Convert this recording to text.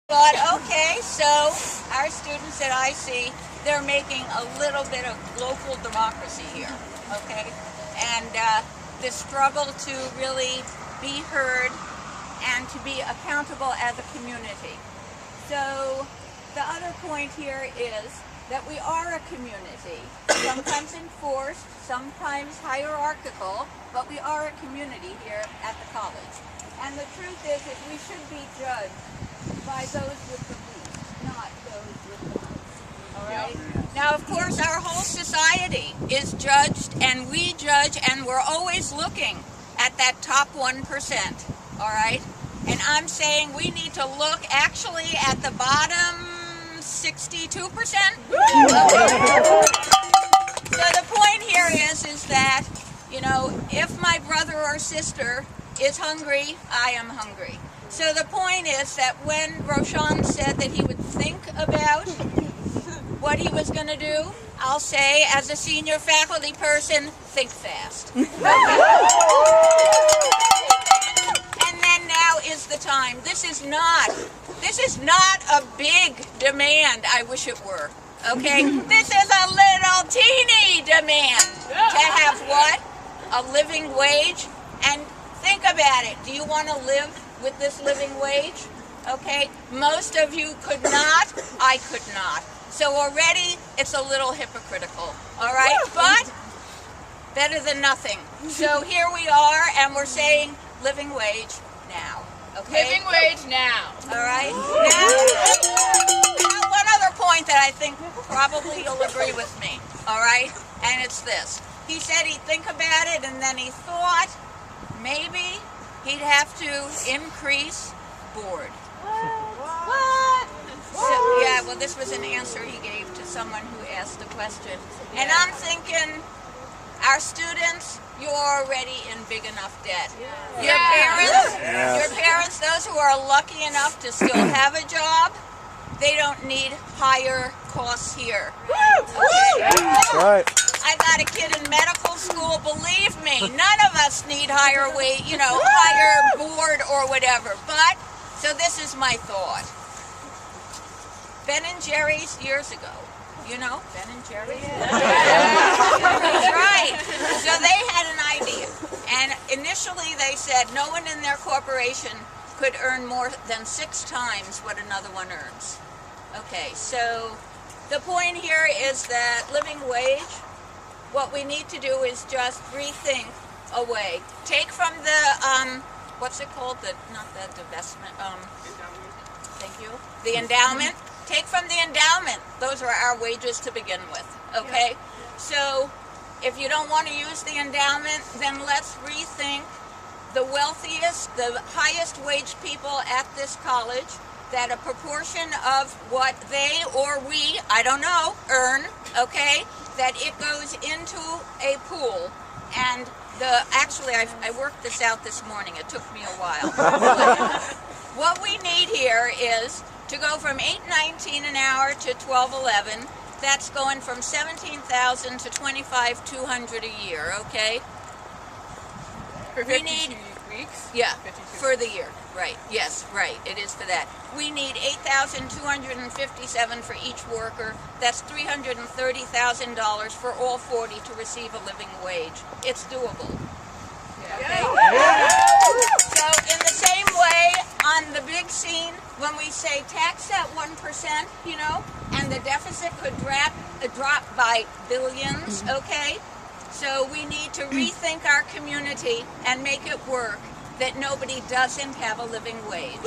But okay, so our students at IC, they're making a little bit of local democracy here, okay? And the struggle to really be heard and to be accountable as a community. So the other point here is that we are a community, sometimes enforced, sometimes hierarchical, but we are a community here at the college. And the truth is that we should be judged by those with the least, not those with the most. All right? Now, of course, our whole society is judged, and we judge, and we're always looking at that top 1%. All right? And I'm saying we need to look actually at the bottom 62%. So the point here is that, you know, if my brother or sister is hungry, I am hungry. So the point is that when Roshan said that he would think about what he was going to do, I'll say, as a senior faculty person, think fast. And then now is the time. This is not a big demand. I wish it were. Okay? This is a little teeny demand to have what? A living wage? And think about it. Do you want to live with this living wage? Okay? Most of you could not. I could not. So already it's a little hypocritical. All right? But better than nothing. So here we are, and we're saying living wage now. Okay? Living wage now. All right? Now, one other point that I think probably you'll agree with me. All right? And it's this. He said he'd think about it, and then he thought maybe he'd have to increase board. What? So, yeah, well, this was an answer he gave to someone who asked the question. And I'm thinking, our students, you're already in big enough debt. Your parents, those who are lucky enough to still have a job, they don't need higher costs here. Okay? That's right. I got a kid in medical school. Believe me, none of us need higher higher board or whatever. But, so this is my thought. Ben and Jerry's years ago. You know, Ben and Jerry's? That's right. So they had an idea. And initially they said no one in their corporation could earn more than 6 times what another one earns. Okay, so the point here is that living wage, what we need to do is just rethink a way. Take from the, what's it called? Not the divestment, thank you. The endowment. Take from the endowment. Those are our wages to begin with, okay? So if you don't want to use the endowment, then let's rethink the wealthiest, the highest wage people at this college, that a proportion of what they or we, I don't know, earn, okay, that it goes into a pool. And actually, I worked this out this morning. It took me a while. What we need here is to go from $8.19 an hour to $12.11. That's going from $17,000 to $25,200 a year, okay? For 52 weeks? Yeah, 52. for the year, right. Yes, right, it is for that. We need $8,257 for each worker. That's $330,000 for all 40 to receive a living wage. It's doable. Okay? So in the same way, on the big scene, when we say tax that 1%, you know, and the deficit could drop by billions, okay? So we need to rethink our community and make it work that nobody doesn't have a living wage.